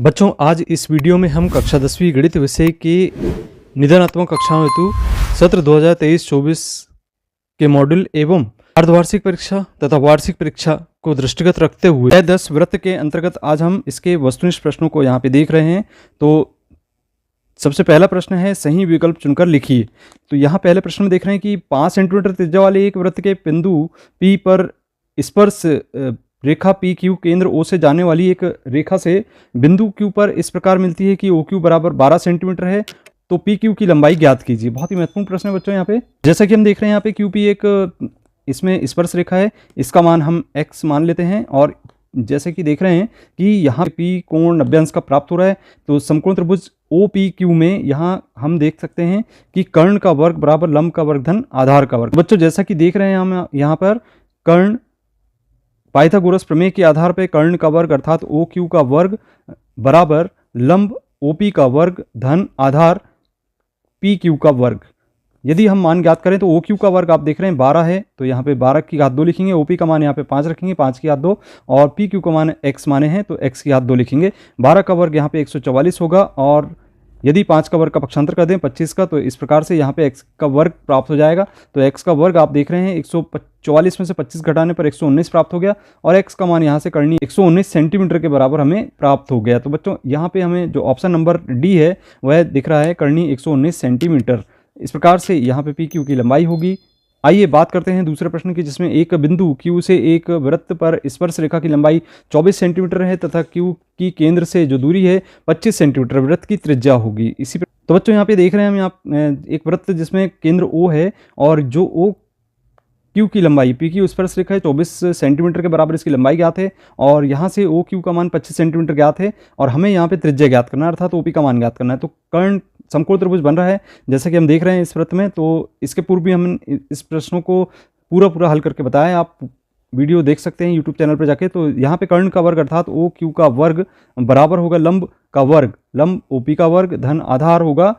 बच्चों, आज इस वीडियो में हम कक्षा 10वीं गणित विषय के निदानात्मक कक्षाओं हेतु सत्र 2023-24 के मॉड्यूल एवं अर्धवार्षिक परीक्षा तथा वार्षिक परीक्षा को दृष्टिगत रखते हुए 10 वृत्त के अंतर्गत आज हम इसके वस्तुनिष्ठ प्रश्नों को यहाँ पे देख रहे हैं। तो सबसे पहला प्रश्न है, सही विकल्प चुनकर लिखिए। तो यहाँ पहले प्रश्न में देख रहे हैं कि 5 सेंटीमीटर त्रिज्या वाले एक वृत्त के बिंदु P पर स्पर्श रेखा पी क्यू केंद्र O से जाने वाली एक रेखा से बिंदु Q पर इस प्रकार मिलती है कि OQ बराबर 12 सेंटीमीटर है, तो PQ की लंबाई ज्ञात कीजिए। बहुत ही महत्वपूर्ण प्रश्न है बच्चों। यहाँ पे जैसा कि हम देख रहे हैं यहाँ पे QP एक इसमें स्पर्श रेखा है, इसका मान हम x मान लेते हैं और जैसे कि देख रहे हैं कि यहाँ P कोण 90 अंश का प्राप्त हो रहा है, तो समकोण त्रिभुज OPQ में यहाँ हम देख सकते हैं कि कर्ण का वर्ग बराबर लंब का वर्ग धन आधार का वर्ग। बच्चों जैसा कि देख रहे हैं हम यहाँ पर कर्ण पाइथागोरस प्रमेय के आधार पर कर्ण का वर्ग अर्थात OQ का वर्ग बराबर लंब OP का वर्ग धन आधार PQ का वर्ग। यदि हम मान ज्ञात करें तो OQ का वर्ग आप देख रहे हैं 12 है, तो यहाँ पे 12 की घात 2 लिखेंगे, OP का मान यहाँ पे 5 रखेंगे, 5 की घात 2, और PQ का मान x माने हैं तो x की घात 2 लिखेंगे। 12 का वर्ग यहाँ पे 144 होगा, और यदि 5 का वर्ग का पक्षांतर कर दें 25 का, तो इस प्रकार से यहाँ पे x का वर्ग प्राप्त हो जाएगा। तो x का वर्ग आप देख रहे हैं 144 में से 25 घटाने पर 119 प्राप्त हो गया, और x का मान यहाँ से करनी 119 सेंटीमीटर के बराबर हमें प्राप्त हो गया। तो बच्चों यहाँ पे हमें जो ऑप्शन नंबर डी है वह दिख रहा है करनी 119 सेंटीमीटर। इस प्रकार से यहाँ पे PQ की लंबाई होगी। आइए बात करते हैं दूसरे प्रश्न की, जिसमें एक बिंदु Q से एक वृत्त पर स्पर्श रेखा की लंबाई 24 सेंटीमीटर है तथा Q की केंद्र से जो दूरी है 25 सेंटीमीटर वृत्त की त्रिज्या होगी। इसी पर तो बच्चों यहाँ पे देख रहे हैं हम यहाँ एक वृत्त जिसमें केंद्र O है और जो OQ की लंबाई PQ स्पर्श रेखा है 24 सेंटीमीटर के बराबर इसकी लंबाई ज्ञात है, और यहाँ से OQ का मान 25 सेंटीमीटर ज्ञात है, और हमें यहाँ पे त्रिज्या ज्ञात करना है अर्थात OP का मान ज्ञात करना है। तो कर्ण समकोण त्रिभुज बन रहा है जैसा कि हम देख रहे हैं इस वृत्त में। तो इसके पूर्व भी हम इस प्रश्नों को पूरा हल करके बताया है, आप वीडियो देख सकते हैं यूट्यूब चैनल पर जाके। तो यहाँ पे कर्ण का वर्ग अर्थात OQ का वर्ग बराबर होगा लंब का वर्ग लंब OP का वर्ग धन आधार होगा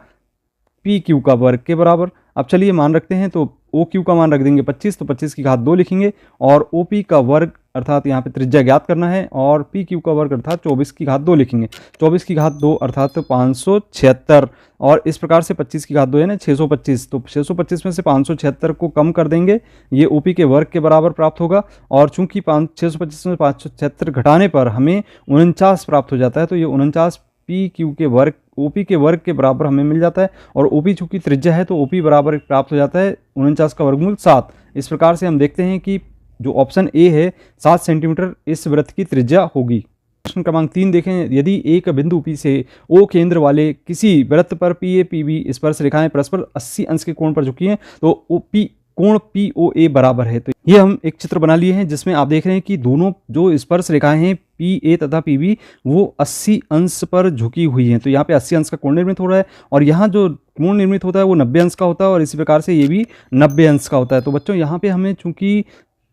PQ का वर्ग के बराबर। अब चलिए मान रखते हैं, तो OQ का मान रख देंगे 25, तो 25 की घात 2 लिखेंगे, और OP का वर्ग अर्थात यहाँ पे त्रिज्या ज्ञात करना है, और PQ का वर्ग अर्थात 24 की घात 2 लिखेंगे। 24 की घात 2 अर्थात 576, और इस प्रकार से 25 की घात 2 है ना 625, तो 625 में से 576 को कम कर देंगे, ये OP के वर्ग के बराबर प्राप्त होगा। और चूंकि 625 में 576 घटाने पर हमें 49 प्राप्त हो जाता है, तो ये 49 PQ के वर्ग OP के वर्ग के बराबर हमें मिल जाता है, और OP चूंकि त्रिज्या है तो OP बराबर प्राप्त हो जाता है 49 का वर्गमूल 7। इस प्रकार से हम देखते हैं कि जो ऑप्शन ए है 7 सेंटीमीटर इस वृत्त की त्रिज्या होगी। प्रश्न क्रमांक 3 देखें, यदि एक बिंदु P से O केंद्र वाले किसी वृत्त पर PA PB स्पर्श रेखाएं परस्पर 80 अंश के कोण पर झुकी हैं, तो OP कोण POA बराबर है। तो ये हम एक चित्र बना लिए हैं जिसमें आप देख रहे हैं कि दोनों जो स्पर्श रेखाएं हैं PA तथा PB वो 80 अंश पर झुकी हुई हैं। तो यहाँ पे 80 अंश का कोण निर्मित हो रहा है, और यहाँ जो कोण निर्मित होता है वो 90 अंश का होता है, और इसी प्रकार से ये भी 90 अंश का होता है। तो बच्चों यहाँ पे हमें चूंकि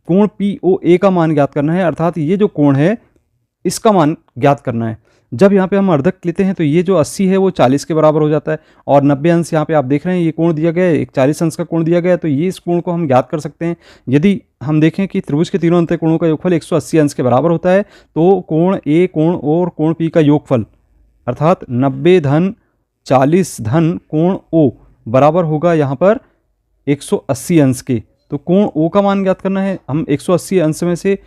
कोण POA का मान ज्ञात करना है, अर्थात ये जो कोण है इसका मान ज्ञात करना है। जब यहाँ पे हम अर्धक लेते हैं तो ये जो 80 है वो 40 के बराबर हो जाता है, और 90 अंश यहाँ पे आप देख रहे हैं ये कोण दिया गया है, एक 40 अंश का कोण दिया गया है, तो ये इस कोण को हम ज्ञात कर सकते हैं। यदि हम देखें कि त्रिभुज के तीनों अंत कोणों का योगफल 180 अंश के बराबर होता है, तो कोण A कोण O और कोण P का योगफल अर्थात 90 धन 40 धन कोण O बराबर होगा यहाँ पर 180 अंश के। तो कोण O का मान ज्ञात करना है, हम 180 अंश में से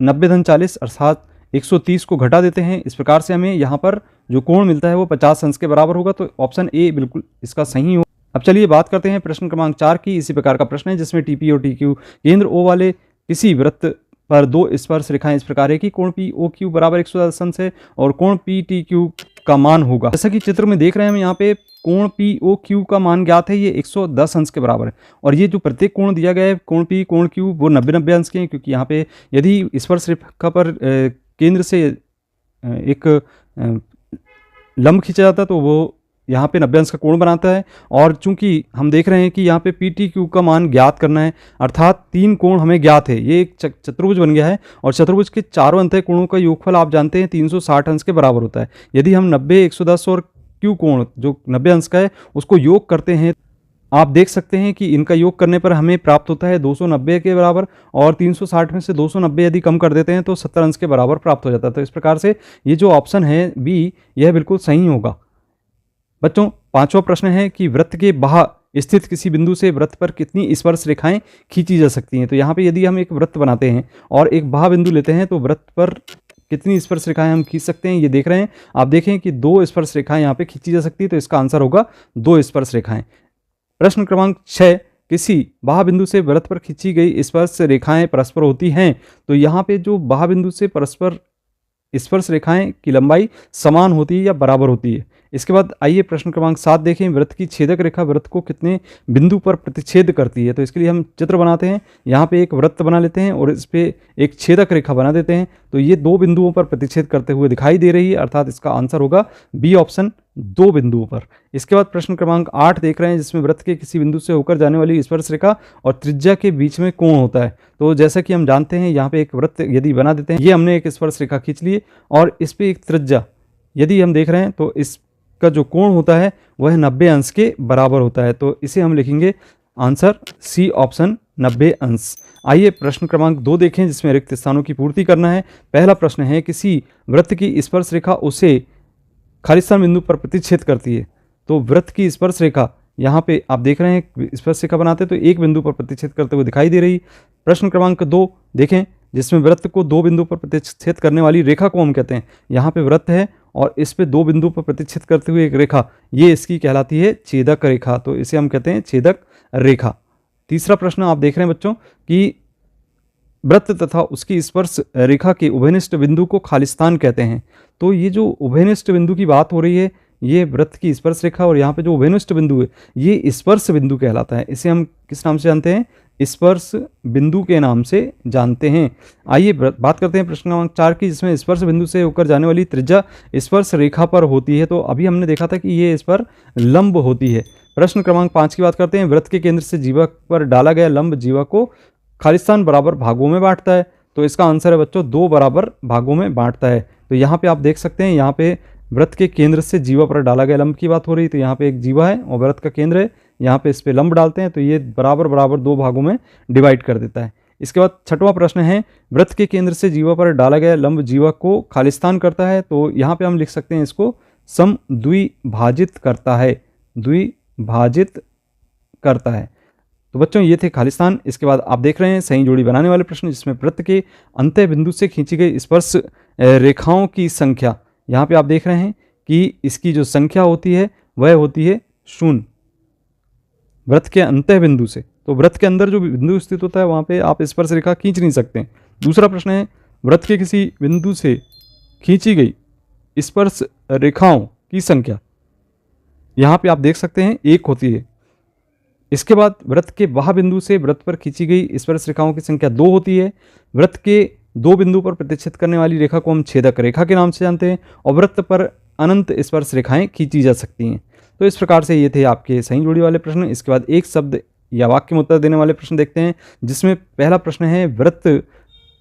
90 धन 40 अर्थात 130 को घटा देते हैं। इस प्रकार से हमें यहाँ पर जो कोण मिलता है वो 50 अंश के बराबर होगा। तो ऑप्शन ए बिल्कुल इसका सही हो। अब चलिए बात करते हैं प्रश्न क्रमांक 4 की। इसी प्रकार का प्रश्न है जिसमें TP और TQ केंद्र O वाले किसी वृत्त पर दो स्पर्श रेखाएं इस प्रकार है कि कोण POQ बराबर 110 अंश है और कोण PTQ का मान होगा। जैसा कि चित्र में देख रहे हैं हम यहाँ पे कोण POQ का मान ज्ञात है, ये 110 अंश के बराबर है, और ये जो प्रत्येक कोण दिया गया है कोण P कोण Q वो 90 अंश के हैं, क्योंकि यहाँ पे यदि स्पर्श रेखा पर केंद्र से एक लंब खींचा जाता है तो वो यहाँ पे 90 अंश का कोण बनाता है। और चूंकि हम देख रहे हैं कि यहाँ पे PTQ का मान ज्ञात करना है, अर्थात 3 कोण हमें ज्ञात है, ये एक चतुर्भुज बन गया है, और चतुर्भुज के चारों अंत कोणों का योगफल आप जानते हैं 360 अंश के बराबर होता है। यदि हम 90 110 और Q कोण जो 90 अंश का है उसको योग करते हैं आप देख सकते हैं कि इनका योग करने पर हमें प्राप्त होता है 290 के बराबर, और 360 में से 290 यदि कम कर देते हैं तो 70 अंश के बराबर प्राप्त हो जाता है। तो इस प्रकार से ये जो ऑप्शन है बी, यह बिल्कुल सही होगा। बच्चों, पांचवा प्रश्न है कि वृत्त के बाहर स्थित किसी बिंदु से वृत्त पर कितनी स्पर्श रेखाएं खींची जा सकती हैं। तो यहाँ पे यदि हम एक वृत्त बनाते हैं और एक बाह्य बिंदु लेते हैं तो वृत्त पर कितनी स्पर्श रेखाएं हम खींच सकते हैं, ये देख रहे हैं आप। देखें कि 2 स्पर्श रेखाएं यहाँ पे खींची जा सकती है, तो इसका आंसर होगा 2 स्पर्श रेखाएं। प्रश्न क्रमांक 6, किसी बाह्य बिंदु से वृत्त पर खींची गई स्पर्श रेखाएं परस्पर होती हैं। तो यहाँ पे जो बाह्य बिंदु से परस्पर स्पर्श रेखाएं की लंबाई समान होती है या बराबर होती है। इसके बाद आइए प्रश्न क्रमांक 7 देखें, वृत्त की छेदक रेखा वृत्त को कितने बिंदु पर प्रतिच्छेद करती है। तो इसके लिए हम चित्र बनाते हैं, यहाँ पे एक वृत्त बना लेते हैं और इस पे एक छेदक रेखा बना देते हैं। तो ये 2 बिंदुओं पर प्रतिच्छेद करते हुए दिखाई दे रही है, अर्थात इसका आंसर होगा बी ऑप्शन, 2 बिंदुओं पर। इसके बाद प्रश्न क्रमांक 8 देख रहे हैं, जिसमें वृत्त के किसी बिंदु से होकर जाने वाली स्पर्श रेखा और त्रिज्या के बीच में कोण होता है। तो जैसा कि हम जानते हैं, यहाँ पे एक वृत्त यदि बना देते हैं, ये हमने एक स्पर्श रेखा खींच ली और इस पे एक त्रिज्या यदि हम देख रहे हैं तो इसका जो कोण होता है वह 90 अंश के बराबर होता है। तो इसे हम लिखेंगे आंसर सी ऑप्शन, 90 अंश। आइए प्रश्न क्रमांक 2 देखें, जिसमें रिक्त स्थानों की पूर्ति करना है। पहला प्रश्न है, किसी वृत्त की स्पर्श रेखा उसे खालिस्तान बिंदु पर प्रतिच्छेद करती है। तो वृत्त की स्पर्श रेखा यहाँ पे आप देख रहे हैं स्पर्श रेखा बनाते हैं तो एक बिंदु पर प्रतिच्छेद करते हुए दिखाई दे रही। प्रश्न क्रमांक 2 देखें, जिसमें वृत्त को 2 बिंदु पर प्रतिच्छेद करने वाली रेखा को हम कहते हैं। यहाँ पे वृत्त है और इस पे 2 बिंदु पर प्रतिच्छेद करते हुए एक रेखा, ये इसकी कहलाती है छेदक रेखा। तो इसे हम कहते हैं छेदक रेखा। तीसरा प्रश्न आप देख रहे हैं बच्चों कि वृत्त तथा उसकी स्पर्श रेखा के उभयनिष्ठ बिंदु को खालिस्तान कहते हैं। तो ये जो उभयनिष्ठ बिंदु की बात हो रही है, ये वृत्त की स्पर्श रेखा और यहाँ पे जो उभयनिष्ठ बिंदु है ये स्पर्श बिंदु कहलाता है। इसे हम किस नाम से जानते हैं, स्पर्श बिंदु के नाम से जानते हैं। आइए बात करते हैं प्रश्न क्रमांक 4 की, जिसमें स्पर्श बिंदु से होकर जाने वाली त्रिज्या स्पर्श रेखा पर होती है। तो अभी हमने देखा था कि ये इस पर लंब होती है। प्रश्न क्रमांक 5 की बात करते हैं, वृत्त के केंद्र से जीवा पर डाला गया लंब जीवा को खालिस्तान बराबर भागों में बांटता है। तो इसका आंसर है बच्चों 2 बराबर भागों में बांटता है। तो यहाँ पे आप देख सकते हैं, यहाँ पे वृत्त के केंद्र से जीवा पर डाला गया लंब की बात हो रही है। तो यहाँ पे एक जीवा है और वृत्त का केंद्र है, यहाँ पे इस पे लंब डालते हैं तो ये बराबर बराबर 2 भागों में डिवाइड कर देता है। इसके बाद 6वां प्रश्न है, वृत्त के केंद्र से जीवा पर डाला गया लंब जीवा को खालिस्तान करता है। तो यहाँ पे हम लिख सकते हैं इसको समद्विभाजित करता है, द्विभाजित करता है। तो बच्चों ये थे खालिस्तान। इसके बाद आप देख रहे हैं सही जोड़ी बनाने वाले प्रश्न, जिसमें वृत्त के अंत्य बिंदु से खींची गई स्पर्श रेखाओं की संख्या, यहाँ पे आप देख रहे हैं कि इसकी जो संख्या होती है वह होती है 0 वृत्त के अंत्य बिंदु से। तो वृत्त के अंदर जो बिंदु स्थित होता है वहाँ पे आप स्पर्श रेखा खींच नहीं सकते। दूसरा प्रश्न है, वृत्त के किसी बिंदु से खींची गई स्पर्श रेखाओं की संख्या, यहाँ पे आप देख सकते हैं 1 होती है। इसके बाद वृत्त के बाह्य बिंदु से वृत्त पर खींची गई स्पर्श रेखाओं की संख्या 2 होती है। वृत्त के 2 बिंदु पर प्रतिच्छेद करने वाली रेखा को हम छेदक रेखा के नाम से जानते हैं और वृत्त पर अनंत स्पर्श रेखाएं खींची जा सकती हैं। तो इस प्रकार से ये थे आपके सही जोड़ी वाले प्रश्न। इसके बाद एक शब्द या वाक्य में उत्तर देने वाले प्रश्न देखते हैं, जिसमें पहला प्रश्न है, वृत्त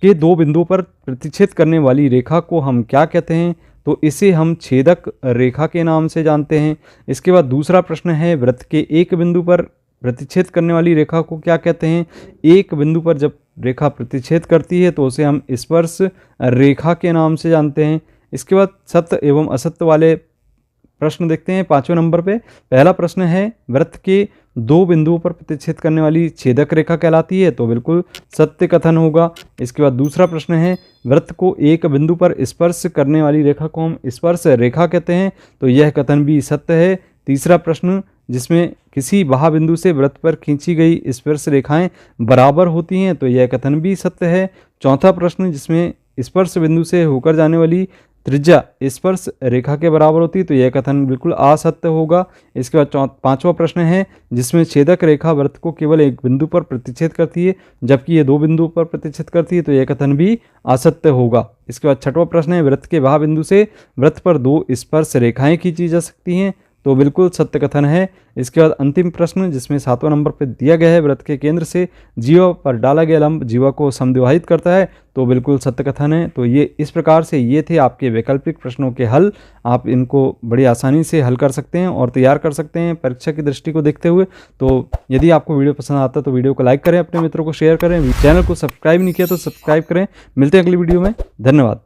के 2 बिंदुओं पर प्रतिच्छेद करने वाली रेखा को हम क्या कहते हैं। तो इसे हम छेदक रेखा के नाम से जानते हैं। इसके बाद दूसरा प्रश्न है, वृत्त के 1 बिंदु पर प्रतिच्छेद करने वाली रेखा को क्या कहते हैं। एक बिंदु पर जब रेखा प्रतिच्छेद करती है तो उसे हम स्पर्श रेखा के नाम से जानते हैं। इसके बाद सत्य एवं असत्य वाले प्रश्न देखते हैं 5वें नंबर पे। पहला प्रश्न है, वृत्त के 2 बिंदुओं पर प्रतिच्छेद करने वाली छेदक रेखा कहलाती है। तो बिल्कुल सत्य कथन होगा। इसके बाद दूसरा प्रश्न है, वृत्त को एक बिंदु पर स्पर्श करने वाली रेखा को हम स्पर्श रेखा कहते हैं। तो यह कथन भी सत्य है। तीसरा प्रश्न, जिसमें किसी बाह्य बिंदु से वृत्त पर खींची गई स्पर्श रेखाएं बराबर होती हैं। तो यह कथन भी सत्य है। चौथा प्रश्न, जिसमें स्पर्श बिंदु से होकर जाने वाली त्रिज्या स्पर्श रेखा के बराबर होती है। तो यह कथन बिल्कुल असत्य होगा। इसके बाद 5वां प्रश्न है, जिसमें छेदक रेखा वृत्त को केवल एक बिंदु पर प्रतिच्छेद करती है जबकि ये 2 बिंदु पर प्रतिच्छेद करती है। तो यह कथन भी असत्य होगा। इसके बाद 6वां प्रश्न है, वृत्त के बाह्य बिंदु से वृत्त पर 2 स्पर्श रेखाएं खींची जा सकती हैं। तो बिल्कुल सत्य कथन है। इसके बाद अंतिम प्रश्न जिसमें 7वां नंबर पर दिया गया है, व्रत के केंद्र से जीवा पर डाला गया लंब जीवा को समद्विवाहित करता है, तो बिल्कुल सत्य कथन है। तो ये इस प्रकार से ये थे आपके वैकल्पिक प्रश्नों के हल। आप इनको बड़ी आसानी से हल कर सकते हैं और तैयार कर सकते हैं परीक्षा की दृष्टि को देखते हुए। तो यदि आपको वीडियो पसंद आता है तो वीडियो को लाइक करें, अपने मित्रों को शेयर करें, चैनल को सब्सक्राइब नहीं किया तो सब्सक्राइब करें। मिलते हैं अगली वीडियो में, धन्यवाद।